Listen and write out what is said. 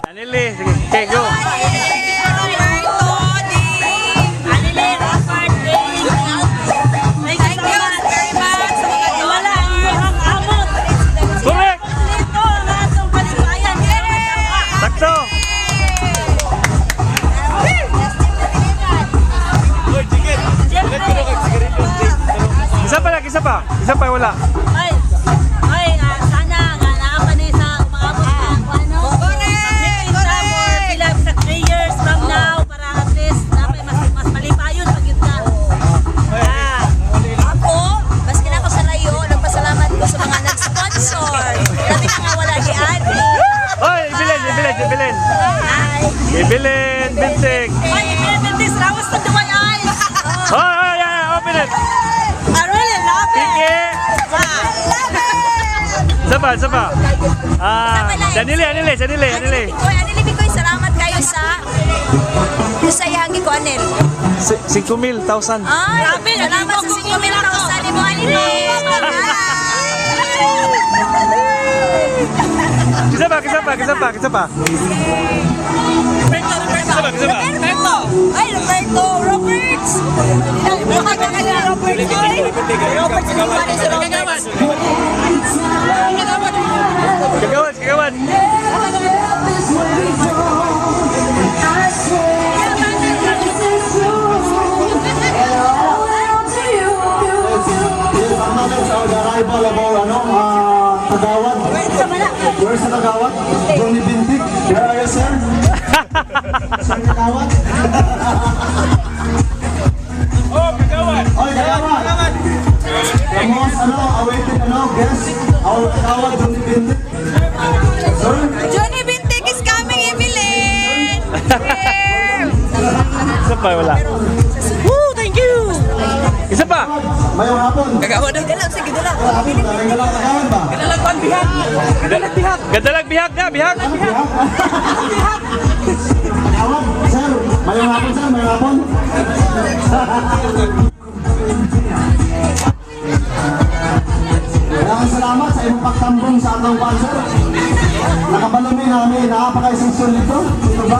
Anili, sige. Okay, go. Correct! Sakto! Isa pa. Isa pa, wala. Sana nga nakapanay sa umabot na ano? Pila sa 3 years from now para at least mas malipayon pag yun ka. Ako, maski na ako sa layo, nagpasalamat ko sa mga nag-sponsor. Grabe na nga wala ni Ate. Oy, Ibilin. Ibilin, Bintik. Ay, Benedict, rawas na duway eyes. Oh, yeah, open it. I really love it. Piki. Isa pa. Anili. Koy, Anil Bikoy, salamat kayo sa iyang ko, Anil. 5,000. Ay, salamat sa 5,000 mo, Anil. Isa pa. Roberto! Ay, Roberts! Kagawan. Kagawad. Where's the Kagawad? Johnny Bintik. Where are you, sir? Sir Kagawad? Oy, Kagawad! The most, awaited, guest. Our Kagawad, Johnny Bintik. Sir? Johnny Bintik is coming, Evelyn! Isa pa, wala. Woo, thank you. Isa pa. Mayong hapon. Sige, dala. Hapon, dalang Kagawad ba? Gadalag bihag na. Kagawad, sir. Mayong hapon, sir. Mayong hapon. Maraming salamat sa imong pagtambong sa atong concert. Nakabalumi namin, nakapakaisang sulit to. Ito ba?